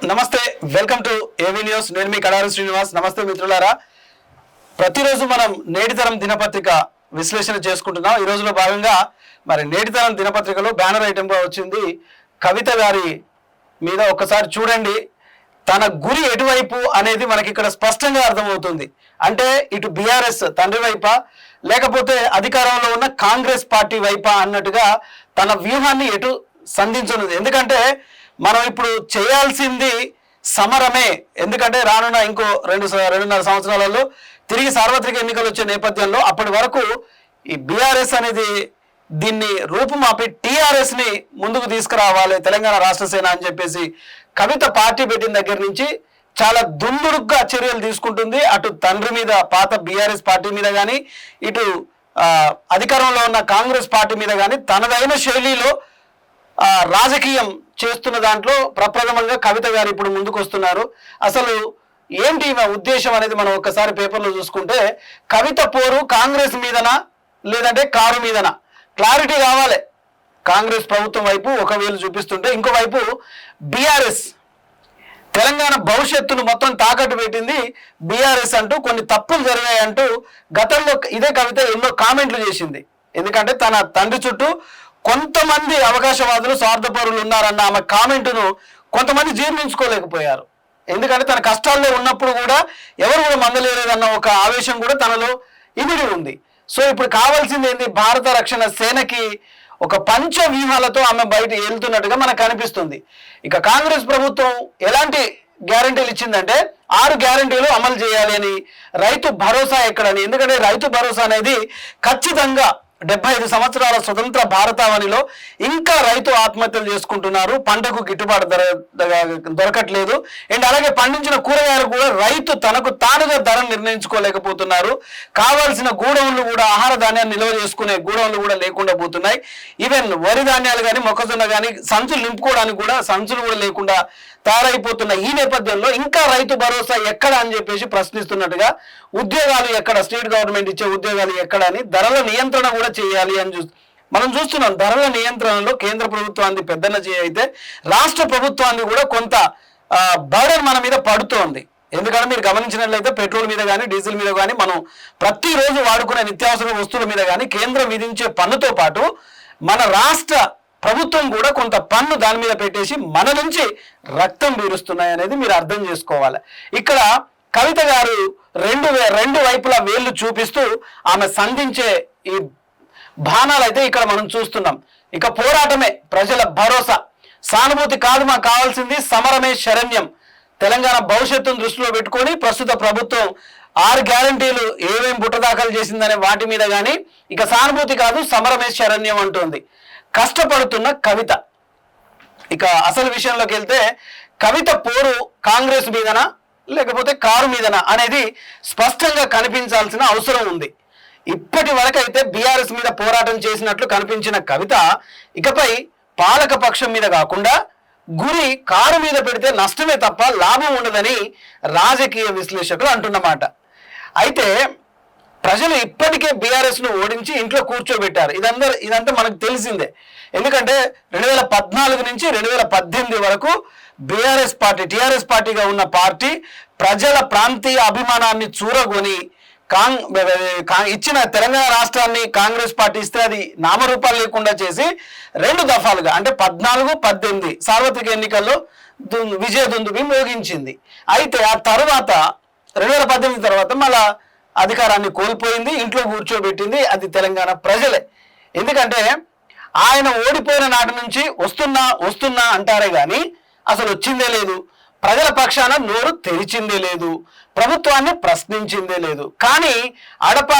నమస్తే, welcome to AV news. నేను మీ కడారి శ్రీనివాస్. నమస్తే మిత్రులారా. ప్రతిరోజు మనం నేటితరం దినపత్రిక విశ్లేషణ చేసుకుంటున్నాం. ఈ రోజులో భాగంగా మరి నేటితరం దినపత్రికలో బ్యానర్ ఐటెంగా వచ్చింది కవిత గారి మీద. ఒక్కసారి చూడండి, తన గురి ఎటువైపు అనేది మనకి ఇక్కడ స్పష్టంగా అర్థమవుతుంది. అంటే ఇటు బీఆర్ఎస్ తండ్రి వైపా లేకపోతే అధికారంలో ఉన్న కాంగ్రెస్ పార్టీ వైపా అన్నట్టుగా తన వ్యూహాన్ని ఎటు సంధించున్నది. ఎందుకంటే మనం ఇప్పుడు చేయాల్సింది సమరమే. ఎందుకంటే రానున్న ఇంకో 2.5 సంవత్సరాలలో తిరిగి సార్వత్రిక ఎన్నికలు వచ్చే నేపథ్యంలో అప్పటి వరకు ఈ బీఆర్ఎస్ అనేది దీన్ని రూపుమాపి టీఆర్ఎస్ ని ముందుకు తీసుకురావాలి తెలంగాణ రాష్ట్ర సేన అని చెప్పేసి కవిత పార్టీ పెట్టిన దగ్గర నుంచి చాలా దుందుడుగ్గా చర్యలు తీసుకుంటుంది. అటు తండ్రి మీద, పాత బీఆర్ఎస్ పార్టీ మీద కానీ, ఇటు అధికారంలో ఉన్న కాంగ్రెస్ పార్టీ మీద కానీ తనదైన శైలిలో రాజకీయం చేస్తున్న దాంట్లో ప్రప్రథమంగా కవిత గారు ఇప్పుడు ముందుకు వస్తున్నారు. అసలు ఏంటి ఈమె ఉద్దేశం అనేది మనం ఒక్కసారి పేపర్లో చూసుకుంటే, కవిత పోరు కాంగ్రెస్ మీదనా లేదంటే కారు మీదనా క్లారిటీ కావాలి. కాంగ్రెస్ ప్రభుత్వం వైపు ఒక వేలు చూపిస్తుంటే ఇంకోవైపు బీఆర్ఎస్ తెలంగాణ భవిష్యత్తును మొత్తం తాకట్టు పెట్టింది బీఆర్ఎస్ అంటూ, కొన్ని తప్పులు జరిగాయంటూ గతంలో ఇదే కవిత ఎన్నో కామెంట్లు చేసింది. ఎందుకంటే తన తండ్రి చుట్టూ కొంతమంది అవకాశవాదులు, స్వార్థపరులు ఉన్నారన్న ఆమె కామెంటును కొంతమంది జీర్ణించుకోలేకపోయారు. ఎందుకంటే తన కష్టాల్లో ఉన్నప్పుడు కూడా ఎవరు కూడా మందలేదన్న ఒక ఆవేశం కూడా తనలో ఇమిడి ఉంది. సో ఇప్పుడు కావాల్సింది ఏంటి? భారత రక్షణ సేనకి ఒక పంచ వ్యూహాలతో ఆమె బయట వెళ్తున్నట్టుగా మనకు కనిపిస్తుంది. ఇక కాంగ్రెస్ ప్రభుత్వం ఎలాంటి గ్యారంటీలు ఇచ్చిందంటే 6 గ్యారంటీలు అమలు చేయాలి అని, రైతు భరోసా ఎక్కడని. ఎందుకంటే రైతు భరోసా అనేది ఖచ్చితంగా 75 సంవత్సరాల స్వతంత్ర భారతావనిలో ఇంకా రైతు ఆత్మహత్యలు చేసుకుంటున్నారు. పంటకు గిట్టుబాటు దొరకట్లేదు. అండ్ అలాగే పండించిన కూరగాయలు కూడా రైతు తనకు తానుగా ధర నిర్ణయించుకోలేకపోతున్నారు. కావాల్సిన గూడౌన్లు కూడా, ఆహార ధాన్యాన్ని నిల్వ చేసుకునే గూడౌన్లు కూడా లేకుండా పోతున్నాయి. ఈవెన్ వరి ధాన్యాలు కానీ, మొక్కజొన్న కానీ సంచులు నింపుకోవడానికి కూడా సంచులు కూడా లేకుండా తయారైపోతున్న ఈ నేపథ్యంలో ఇంకా రైతు భరోసా ఎక్కడ అని చెప్పేసి ప్రశ్నిస్తున్నట్టుగా, ఉద్యోగాలు ఎక్కడ, స్టేట్ గవర్నమెంట్ ఇచ్చే ఉద్యోగాలు ఎక్కడ అని, ధరల నియంత్రణ కూడా చేయాలి అని మనం చూస్తున్నాం. ధరల నియంత్రణలో కేంద్ర ప్రభుత్వాన్ని పెద్దన అయితే రాష్ట్ర ప్రభుత్వాన్ని కూడా కొంత బర్డెన్ మన మీద పడుతోంది. ఎందుకంటే మీరు గమనించినట్లయితే పెట్రోల్ మీద కానీ, డీజిల్ మీద కానీ, మనం ప్రతిరోజు వాడుకునే నిత్యావసర వస్తువుల మీద కానీ కేంద్రం విధించే పన్నుతో పాటు మన రాష్ట్ర ప్రభుత్వం కూడా కొంత పన్ను దాని మీద పెట్టేసి మన నుంచి రక్తం పీరుస్తున్నాయి అనేది మీరు అర్థం చేసుకోవాలి. ఇక్కడ కవిత గారు రెండు వైపులా వేళ్ళు చూపిస్తూ ఆమె సంధించే ఈ బాణాలు అయితే ఇక్కడ మనం చూస్తున్నాం. ఇక పోరాటమే ప్రజల భరోసా, సానుభూతి కాదు మాకు కావాల్సింది, సమరమే శరణ్యం. తెలంగాణ భవిష్యత్తును దృష్టిలో పెట్టుకొని ప్రస్తుత ప్రభుత్వం 6 గ్యారంటీలు ఏమేమి బుట్టదాఖలు చేసిందనే వాటి మీద కానీ ఇక సానుభూతి కాదు, సమరమే శరణ్యం అంటోంది కష్టపడుతున్న కవిత. ఇక అసలు విషయంలోకి వెళ్తే, కవిత పోరు కాంగ్రెస్ మీదనా లేకపోతే కారు మీదనా అనేది స్పష్టంగా కనిపించాల్సిన అవసరం ఉంది. ఇప్పటి వరకైతే బీఆర్ఎస్ మీద పోరాటం చేసినట్లు కనిపించిన కవిత ఇకపై పాలక పక్షం మీద కాకుండా గురి కారు మీద పెడితే నష్టమే తప్ప లాభం ఉండదని రాజకీయ విశ్లేషకులు అంటున్నమాట. అయితే ప్రజలు ఇప్పటికే బీఆర్ఎస్ ను ఓడించి ఇంట్లో కూర్చోబెట్టారు. ఇదంతా మనకు తెలిసిందే. ఎందుకంటే 2014 నుంచి 2018 వరకు బీఆర్ఎస్ పార్టీ, టీఆర్ఎస్ పార్టీగా ఉన్న పార్టీ ప్రజల ప్రాంతీయ అభిమానాన్ని చూరగొని ఇచ్చిన తెలంగాణ రాష్ట్రాన్ని కాంగ్రెస్ పార్టీ ఇస్తే అది నామరూపాలు లేకుండా చేసి 2 దఫాలుగా అంటే 14, 18 సార్వత్రిక ఎన్నికల్లో విజయ దుందుబి మోగించింది. అయితే ఆ తర్వాత 2018 తర్వాత మళ్ళా అధికారాన్ని కోల్పోయింది, ఇంట్లో కూర్చోబెట్టింది అది తెలంగాణ ప్రజలే. ఎందుకంటే ఆయన ఓడిపోయిన నాటి నుంచి వస్తున్నా అంటారే కానీ అసలు వచ్చిందే లేదు, ప్రజల పక్షాన నోరు తెరిచిందే లేదు, ప్రభుత్వాన్ని ప్రశ్నించిందే లేదు. కానీ అడప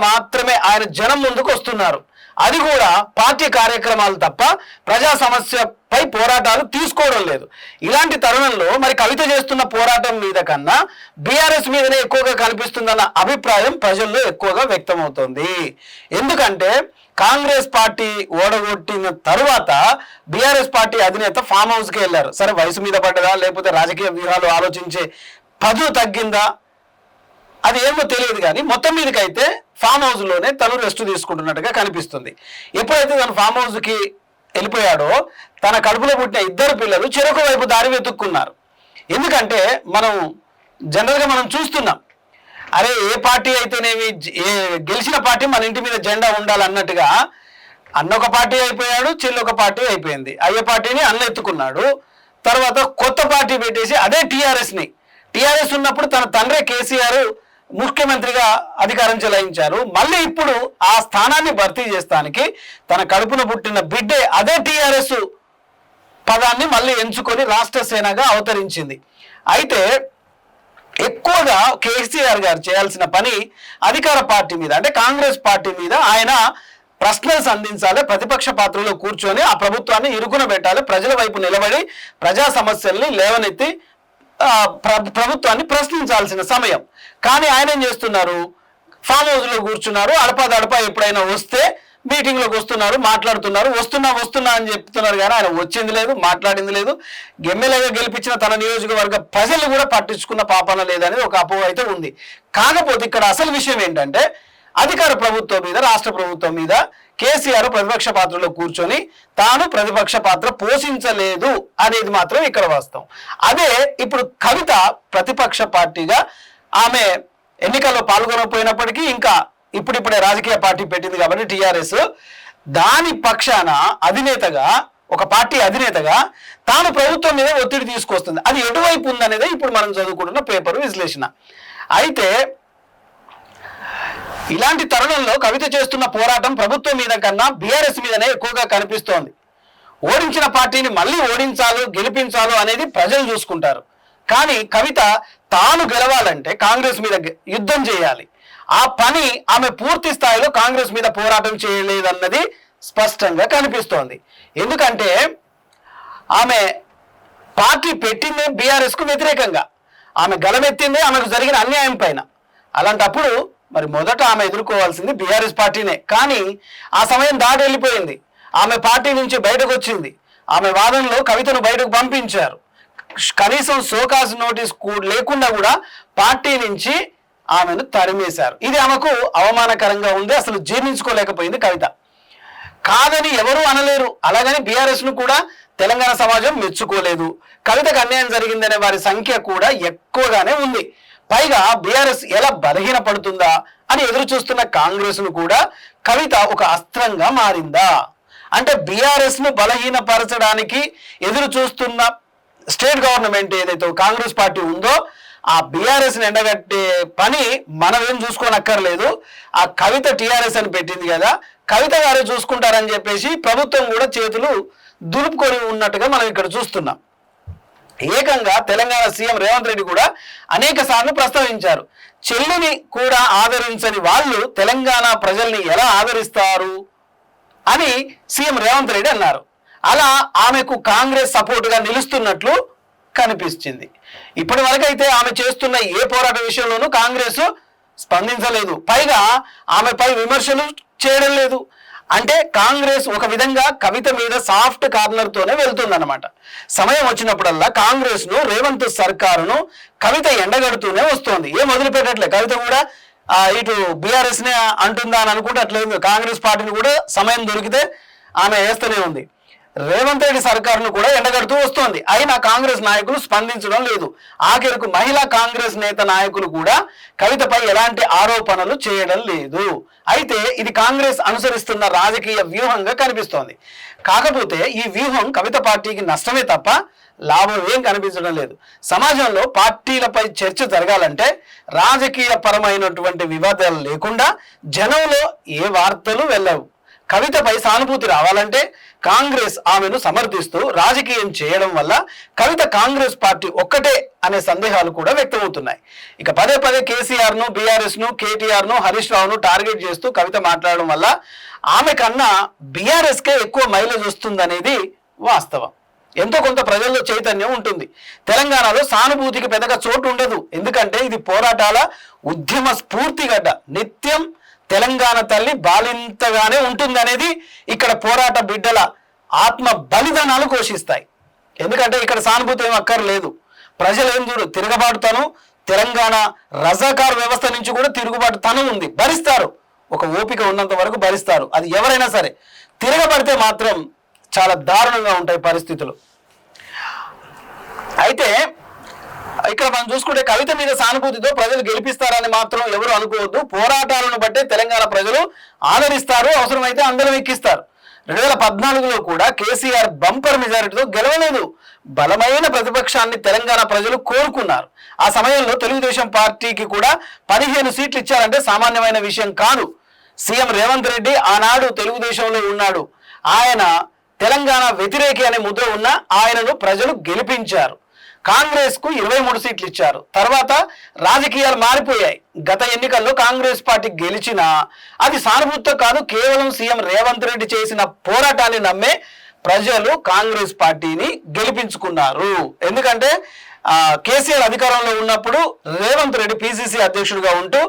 మాత్రమే ఆయన జనం ముందుకు వస్తున్నారు. అది కూడా పార్టీ కార్యక్రమాలు తప్ప ప్రజా సమస్యపై పోరాటాలు తీసుకోవడం లేదు. ఇలాంటి తరుణంలో మరి కవిత చేస్తున్న పోరాటం మీద కన్నా బీఆర్ఎస్ మీదనే ఎక్కువగా కనిపిస్తుందన్న అభిప్రాయం ప్రజల్లో ఎక్కువగా వ్యక్తమవుతోంది. ఎందుకంటే కాంగ్రెస్ పార్టీ ఓడగొట్టిన తరువాత బీఆర్ఎస్ పార్టీ అధినేత ఫామ్ హౌస్కి వెళ్ళారు. సరే, వయసు మీద పడ్డదా లేకపోతే రాజకీయ వ్యూహాలు ఆలోచించే పదువు తగ్గిందా అది ఏమో తెలియదు, కానీ మొత్తం మీదకైతే ఫామ్ హౌస్లోనే తను రెస్ట్ తీసుకుంటున్నట్టుగా కనిపిస్తుంది. ఎప్పుడైతే తను ఫామ్ హౌస్కి వెళ్ళిపోయాడో తన కడుపులో పుట్టిన 2 పిల్లలు చెరొక వైపు దారి వెతుక్కున్నారు. ఎందుకంటే మనం జనరల్గా మనం చూస్తున్నాం, అరే ఏ పార్టీ అయితేనేమి, గెలిచిన పార్టీ మన ఇంటి మీద జెండా ఉండాలన్నట్టుగా అన్న ఒక పార్టీ అయిపోయాడు, చెల్లి ఒక పార్టీ అయిపోయింది. అయ్యే పార్టీని అన్న ఎత్తుకున్నాడు. తర్వాత కొత్త పార్టీ పెట్టేసి అదే టీఆర్ఎస్ ఉన్నప్పుడు తన తండ్రి కేసీఆర్ ముఖ్యమంత్రిగా అధికారం చెలాయించారు. మళ్ళీ ఇప్పుడు ఆ స్థానాన్ని భర్తీ చేస్తానికి తన కడుపున పుట్టిన బిడ్డే అదే టీఆర్ఎస్ పదాన్ని మళ్ళీ ఎంచుకొని రాష్ట్ర సేనగా అవతరించింది. అయితే ఎక్కువగా కేసీఆర్ గారు చేయాల్సిన పని అధికార పార్టీ మీద, అంటే కాంగ్రెస్ పార్టీ మీద ఆయన ప్రశ్నలు సంధించాలి, ప్రతిపక్ష పాత్రలో కూర్చొని ఆ ప్రభుత్వాన్ని ఇరుకున పెట్టాలి, ప్రజల వైపు నిలబడి ప్రజా సమస్యల్ని లేవనెత్తి ప్రభుత్వాన్ని ప్రశ్నించాల్సిన సమయం. కానీ ఆయన ఏం చేస్తున్నారు, ఫామ్ హౌస్లో కూర్చున్నారు, అడపా ఎప్పుడైనా వస్తే మీటింగ్లోకి వస్తున్నారు, మాట్లాడుతున్నారు, వస్తున్నా అని చెప్తున్నారు. కానీ ఆయన వచ్చింది లేదు, మాట్లాడింది లేదు. ఎమ్మెల్యేగా గెలిపించిన తన నియోజకవర్గ ప్రజలు కూడా పట్టించుకున్న పాపన లేదనేది ఒక అపోహ అయితే ఉంది. కాకపోతే ఇక్కడ అసలు విషయం ఏంటంటే అధికార ప్రభుత్వం మీద, రాష్ట్ర ప్రభుత్వం మీద కేసీఆర్ ప్రతిపక్ష పాత్రలో కూర్చొని తాను ప్రతిపక్ష పాత్ర పోషించలేదు అనేది మాత్రం ఇక్కడ వాస్తవం. అదే ఇప్పుడు కవిత ప్రతిపక్ష పార్టీగా ఆమె ఎన్నికల్లో పాల్గొనకపోయినప్పటికీ ఇంకా ఇప్పుడిప్పుడే రాజకీయ పార్టీ పెట్టింది కాబట్టి టీఆర్ఎస్, దాని పక్షాన అధినేతగా, ఒక పార్టీ అధినేతగా తాను ప్రభుత్వం మీద ఒత్తిడి తీసుకొస్తుంది. అది ఎటువైపు ఉందనేది ఇప్పుడు మనం చదువుకుంటున్న పేపర్ విశ్లేషణ. అయితే ఇలాంటి తరుణంలో కవిత చేస్తున్న పోరాటం ప్రభుత్వం మీద కన్నా బీఆర్ఎస్ మీదనే ఎక్కువగా కనిపిస్తోంది. ఓడించిన పార్టీని మళ్ళీ ఓడించాలో గెలిపించాలో అనేది ప్రజలు చూసుకుంటారు. కానీ కవిత తాను గెలవాలంటే కాంగ్రెస్ మీద యుద్ధం చేయాలి. ఆ పని ఆమె పూర్తి స్థాయిలో కాంగ్రెస్ మీద పోరాటం చేయలేదన్నది స్పష్టంగా కనిపిస్తోంది. ఎందుకంటే ఆమె పార్టీ పెట్టిందే బీఆర్ఎస్కు వ్యతిరేకంగా, ఆమె గలమెత్తిందే ఆమెకు జరిగిన అన్యాయం పైన. అలాంటప్పుడు మరి మొదట ఆమె ఎదుర్కోవాల్సింది బీఆర్ఎస్ పార్టీనే. కానీ ఆ సమయం దాటి వెళ్ళిపోయింది. ఆమె పార్టీ నుంచి బయటకు వచ్చింది. ఆమె వాదనలో కవితను బయటకు పంపించారు. కనీసం షోకాజ్ నోటీస్ లేకుండా కూడా పార్టీ నుంచి ఆమెను తరిమేశారు. ఇది ఆమెకు అవమానకరంగా ఉంది. అసలు జీర్ణించుకోలేకపోయింది కవిత. కాదని ఎవరూ అనలేరు. అలాగని బీఆర్ఎస్ను కూడా తెలంగాణ సమాజం మెచ్చుకోలేదు. కవితకు అన్యాయం జరిగిందనే వారి సంఖ్య కూడా ఎక్కువగానే ఉంది. పైగా బీఆర్ఎస్ ఎలా బలహీనపడుతుందా అని ఎదురు చూస్తున్న కాంగ్రెస్ను కూడా కవిత ఒక అస్త్రంగా మారిందా? అంటే బీఆర్ఎస్ ను బలహీనపరచడానికి ఎదురు చూస్తున్న స్టేట్ గవర్నమెంట్ ఏదైతే కాంగ్రెస్ పార్టీ ఉందో ఆ బీఆర్ఎస్ ని ఎండగట్టే పని మనం ఏం చూసుకోనక్కర్లేదు. ఆ కవిత టీఆర్ఎస్ అని పెట్టింది కదా, కవిత గారే చూసుకుంటారని చెప్పేసి ప్రభుత్వం కూడా చేతులు దులుపుకొని ఉన్నట్టుగా మనం ఇక్కడ చూస్తున్నాం. ఏకంగా తెలంగాణ సీఎం రేవంత్ రెడ్డి కూడా అనేక సార్లు ప్రస్తావించారు, చెల్లిని కూడా ఆదరించని వాళ్ళు తెలంగాణ ప్రజల్ని ఎలా ఆదరిస్తారు అని సీఎం రేవంత్ రెడ్డి అన్నారు. అలా ఆమెకు కాంగ్రెస్ సపోర్టుగా నిలుస్తున్నట్లు కనిపించింది. ఇప్పటి వరకైతే ఆమె చేస్తున్న ఏ పోరాట విషయంలోనూ కాంగ్రెస్ స్పందించలేదు. పైగా ఆమెపై విమర్శలు చేయడం లేదు. అంటే కాంగ్రెస్ ఒక విధంగా కవిత మీద సాఫ్ట్ కార్నర్ తోనే వెళ్తుందన్నమాట. సమయం వచ్చినప్పుడల్లా కాంగ్రెస్ ను, రేవంత్ సర్కారును కవిత ఎండగడుతూనే వస్తోంది. ఏం వదిలిపెట్టట్లే. కవిత కూడా ఇటు బీఆర్ఎస్ నే అంటుందా అని అనుకుంటే అట్లేదు. కాంగ్రెస్ పార్టీని కూడా సమయం దొరికితే ఆమె వేస్తూనే ఉంది. రేవంత్ రెడ్డి సర్కారును కూడా ఎండగడుతూ వస్తోంది. అయినా కాంగ్రెస్ నాయకులు స్పందించడం లేదు. ఆఖరికి మహిళా కాంగ్రెస్ నేత నాయకులు కూడా కవితపై ఎలాంటి ఆరోపణలు చేయడం లేదు. అయితే ఇది కాంగ్రెస్ అనుసరిస్తున్న రాజకీయ వ్యూహంగా కనిపిస్తోంది. కాకపోతే ఈ వ్యూహం కవిత పార్టీకి నష్టమే తప్ప లాభం ఏం కనిపించడం లేదు. సమాజంలో పార్టీలపై చర్చ జరగాలంటే రాజకీయ పరమైనటువంటి వివాదాలు లేకుండా జనంలో ఏ వార్తలు వెళ్ళవు. కవితపై సానుభూతి రావాలంటే కాంగ్రెస్ ఆమెను సమర్థిస్తూ రాజకీయం చేయడం వల్ల కవిత కాంగ్రెస్ పార్టీ ఒక్కటే అనే సందేహాలు కూడా వ్యక్తమవుతున్నాయి. ఇక పదే పదే కేసీఆర్ ను, బీఆర్ఎస్ ను, కేటీఆర్ ను, హరీష్ రావును టార్గెట్ చేస్తూ కవిత మాట్లాడడం వల్ల ఆమె కన్నా బీఆర్ఎస్ కే ఎక్కువ మైలేజ్ వస్తుందనేది వాస్తవం. ఎంతో కొంత ప్రజల్లో చైతన్యం ఉంటుంది. తెలంగాణలో సానుభూతికి పెద్దగా చోటు ఉండదు. ఎందుకంటే ఇది పోరాటాల ఉద్యమ స్ఫూర్తి గడ్డ. నిత్యం తెలంగాణ తల్లి బాలింతగానే ఉంటుందనేది ఇక్కడ పోరాట బిడ్డల ఆత్మ బలిదానాలు ఘోషిస్తాయి. ఎందుకంటే ఇక్కడ సానుభూతి ఏం అక్కర్లేదు. ప్రజలు ఏం చూడు, తిరగబాటుతనం, తెలంగాణ రజాకార్ వ్యవస్థ నుంచి కూడా తిరుగుబాటు తనం ఉంది. భరిస్తారు, ఒక ఓపిక ఉన్నంత వరకు భరిస్తారు. అది ఎవరైనా సరే. తిరగబడితే మాత్రం చాలా దారుణంగా ఉంటాయి పరిస్థితులు. అయితే ఇక్కడ మనం చూసుకుంటే కవిత మీద సానుభూతితో ప్రజలు గెలిపిస్తారని మాత్రం ఎవరు అనుకోవద్దు. పోరాటాలను బట్టే తెలంగాణ ప్రజలు ఆదరిస్తారు, అవసరమైతే అందరం ఎక్కిస్తారు. 2014లో కూడా కేసీఆర్ బంపర్ మెజారిటీతో గెలవలేదు. బలమైన ప్రతిపక్షాన్ని తెలంగాణ ప్రజలు కోరుకున్నారు. ఆ సమయంలో తెలుగుదేశం పార్టీకి కూడా 15 సీట్లు ఇచ్చారంటే సామాన్యమైన విషయం కాదు. సీఎం రేవంత్ రెడ్డి ఆనాడు తెలుగుదేశంలో ఉన్నాడు. ఆయన తెలంగాణ వ్యతిరేకి అనే ముద్ర ఉన్న ఆయనను ప్రజలు గెలిపించారు. కాంగ్రెస్ కు 23 సీట్లు ఇచ్చారు. తర్వాత రాజకీయాలు మారిపోయాయి. గత ఎన్నికల్లో కాంగ్రెస్ పార్టీ గెలిచినా అది సానుభూతితో కాదు, కేవలం సీఎం రేవంత్ రెడ్డి చేసిన పోరాటాన్ని నమ్మే ప్రజలు కాంగ్రెస్ పార్టీని గెలిపించుకున్నారు. ఎందుకంటే కేసీఆర్ అధికారంలో ఉన్నప్పుడు రేవంత్ రెడ్డి పిసిసి అధ్యక్షుడిగా ఉంటూ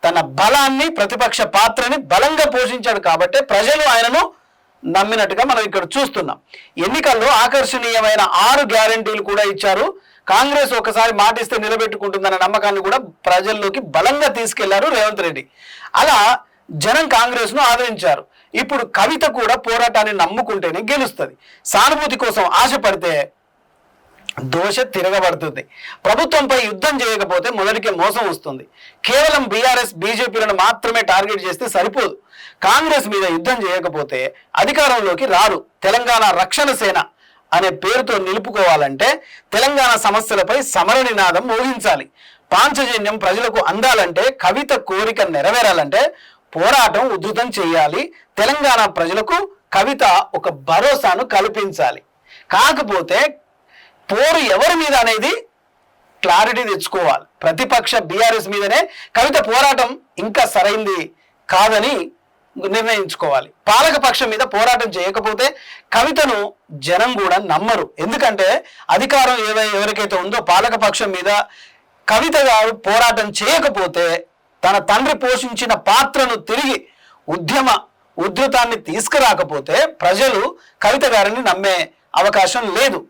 తన బలాన్ని, ప్రతిపక్ష పాత్రని బలంగా పోషించాడు కాబట్టి ప్రజలు ఆయనను నమ్మినట్టుగా మనం ఇక్కడ చూస్తున్నాం. ఎన్నికల్లో ఆకర్షణీయమైన 6 గ్యారంటీలు కూడా ఇచ్చారు. కాంగ్రెస్ ఒకసారి మాటిస్తే నిలబెట్టుకుంటుందన్న నమ్మకాన్ని కూడా ప్రజల్లోకి బలంగా తీసుకెళ్లారు రేవంత్ రెడ్డి. అలా జనం కాంగ్రెస్ ను ఆదరించారు. ఇప్పుడు కవిత కూడా పోరాటాన్ని నమ్ముకుంటేనే గెలుస్తుంది. సానుభూతి కోసం ఆశపడితే దోష తిరగబడుతుంది. ప్రభుత్వంపై యుద్ధం చేయకపోతే మొదటికే మోసం వస్తుంది. కేవలం బీఆర్ఎస్ బీజేపీలను మాత్రమే టార్గెట్ చేస్తే సరిపోదు. కాంగ్రెస్ మీద యుద్ధం చేయకపోతే అధికారంలోకి రారు. తెలంగాణ రక్షణ సేన అనే పేరుతో నిలుపుకోవాలంటే తెలంగాణ సమస్యలపై సమర నినాదం మోగించాలి. పాంచజన్యం ప్రజలకు అందాలంటే, కవిత కోరిక నెరవేరాలంటే పోరాటం ఉధృతం చేయాలి. తెలంగాణ ప్రజలకు కవిత ఒక భరోసాను కల్పించాలి. కాకపోతే పోరు ఎవరి మీద అనేది క్లారిటీ తెచ్చుకోవాలి. ప్రతిపక్ష బీఆర్ఎస్ మీదనే కవిత పోరాటం ఇంకా సరైంది కాదని నిర్ణయించుకోవాలి. పాలక పక్షం మీద పోరాటం చేయకపోతే కవితను జనం కూడా నమ్మరు. ఎందుకంటే అధికారం ఎవరికైతే ఉందో పాలక పక్షం మీద కవిత గారు పోరాటం చేయకపోతే తన తండ్రి పోషించిన పాత్రను తిరిగి ఉధృతాన్ని తీసుకురాకపోతే ప్రజలు కవిత గారిని నమ్మే అవకాశం లేదు.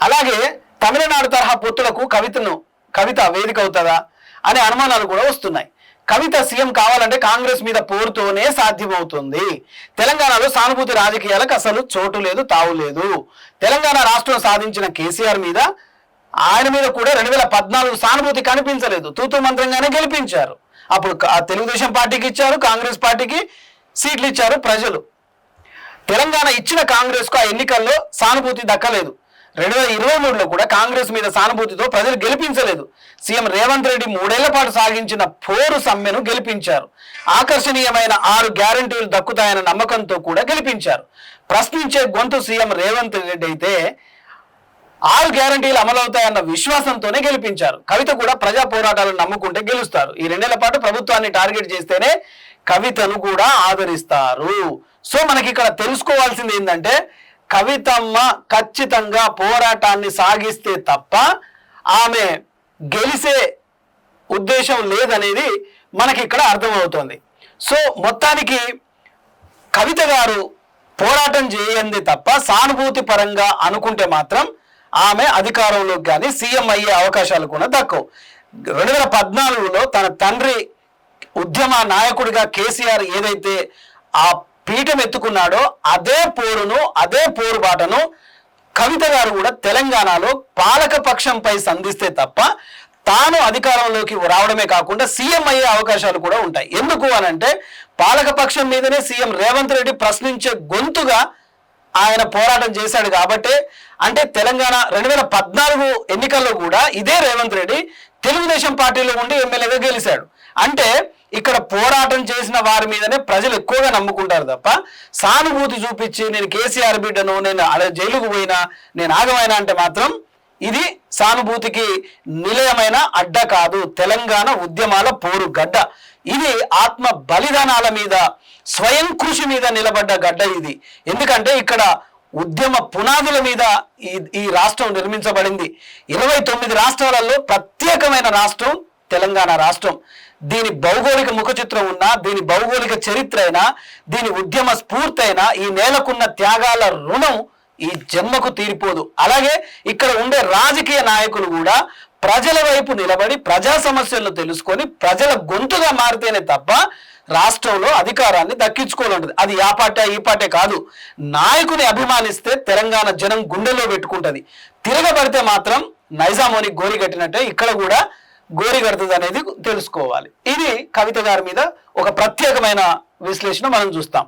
అలాగే తమిళనాడు తరహా పొత్తులకు కవిత వేదిక అవుతుందా అనే అనుమానాలు కూడా వస్తున్నాయి. కవిత సీఎం కావాలంటే కాంగ్రెస్ మీద పోరుతోనే సాధ్యమవుతుంది. తెలంగాణలో సానుభూతి రాజకీయాలకు అసలు చోటు లేదు, తావు లేదు. తెలంగాణ రాష్ట్రం సాధించిన కేసీఆర్ మీద, ఆయన మీద కూడా 2014 సానుభూతి కనిపించలేదు. తూతూ మంత్రంగానే గెలిపించారు. అప్పుడు తెలుగుదేశం పార్టీకి ఇచ్చారు, కాంగ్రెస్ పార్టీకి సీట్లు ఇచ్చారు ప్రజలు. తెలంగాణ ఇచ్చిన కాంగ్రెస్ కు ఆ ఎన్నికల్లో సానుభూతి దక్కలేదు. 2023లో కూడా కాంగ్రెస్ మీద సానుభూతితో ప్రజలు గెలిపించలేదు. సీఎం రేవంత్ రెడ్డి 3 ఏళ్ల పాటు సాగించిన పోరు సమ్మెను గెలిపించారు. ఆకర్షణీయమైన 6 గ్యారంటీలు దక్కుతాయన్న నమ్మకంతో కూడా గెలిపించారు. ప్రశ్నించే గొంతు సీఎం రేవంత్ రెడ్డి అయితే 6 గ్యారంటీలు అమలవుతాయన్న విశ్వాసంతోనే గెలిపించారు. కవిత కూడా ప్రజా పోరాటాలను నమ్ముకుంటే గెలుస్తారు. ఈ 2 ఏళ్ల పాటు ప్రభుత్వాన్ని టార్గెట్ చేస్తేనే కవితను కూడా ఆదరిస్తారు. సో మనకి ఇక్కడ తెలుసుకోవాల్సింది ఏంటంటే, కవితమ్మ ఖచ్చితంగా పోరాటాన్ని సాగిస్తే తప్ప ఆమె గెలిసే ఉద్దేశం లేదనేది మనకి ఇక్కడ అర్థమవుతుంది. సో మొత్తానికి కవిత గారు పోరాటం చేయండి తప్ప సానుభూతి పరంగా అనుకుంటే మాత్రం ఆమె అధికారంలోకి కానీ సీఎం అయ్యే అవకాశాలు కూడా తక్కువ. 2014లో తన తండ్రి ఉద్యమ నాయకుడిగా కేసీఆర్ ఏదైతే ఆ పీఠం ఎత్తుకున్నాడో అదే పోరును, అదే పోరుబాటను కవిత గారు కూడా తెలంగాణలో పాలక పక్షంపై సంధిస్తే తప్ప తాను అధికారంలోకి రావడమే కాకుండా సీఎం అయ్యే అవకాశాలు కూడా ఉంటాయి. ఎందుకు అనంటే పాలక పక్షం మీదనే సీఎం రేవంత్ రెడ్డి ప్రశ్నించే గొంతుగా ఆయన పోరాటం చేశాడు కాబట్టి. అంటే తెలంగాణ 2014 ఎన్నికల్లో కూడా ఇదే రేవంత్ రెడ్డి తెలుగుదేశం పార్టీలో ఉండి ఎమ్మెల్యేగా గెలిచాడు. అంటే ఇక్కడ పోరాటం చేసిన వారి మీదనే ప్రజలు ఎక్కువగా నమ్ముకుంటారు తప్ప సానుభూతి చూపించి నేను కేసీఆర్ బిడ్డను, నేను జైలుకు పోయినా, నేను ఆగమైనా అంటే మాత్రం ఇది సానుభూతికి నిలయమైన అడ్డ కాదు. తెలంగాణ ఉద్యమాల పోరు గడ్డ ఇది. ఆత్మ బలిదానాల మీద, స్వయం కృషి మీద నిలబడ్డ గడ్డ ఇది. ఎందుకంటే ఇక్కడ ఉద్యమ పునాదుల మీద ఈ రాష్ట్రం నిర్మించబడింది. 29 రాష్ట్రాలలో ప్రత్యేకమైన రాష్ట్రం తెలంగాణ రాష్ట్రం. దీని భౌగోళిక ముఖ చిత్రం ఉన్నా, దీని భౌగోళిక చరిత్ర అయినా, దీని ఉద్యమ స్ఫూర్తి అయినా, ఈ నేలకున్న త్యాగాల రుణం ఈ జన్మకు తీరిపోదు. అలాగే ఇక్కడ ఉండే రాజకీయ నాయకులు కూడా ప్రజల వైపు నిలబడి ప్రజా సమస్యలను తెలుసుకొని ప్రజల గొంతుగా మారితేనే తప్ప రాష్ట్రంలో అధికారాన్ని దక్కించుకోవాలంటది. అది ఆ పార్టీ ఈ పార్టీ కాదు. నాయకుని అభిమానిస్తే తెలంగాణ జనం గుండెలో పెట్టుకుంటది. తిరగబడితే మాత్రం నైజామోని గోరి కట్టినట్టే ఇక్కడ కూడా గోరి కడుతుంది అనేది తెలుసుకోవాలి. ఇది కవిత గారి మీద ఒక ప్రత్యేకమైన విశ్లేషణ మనం చూస్తాం.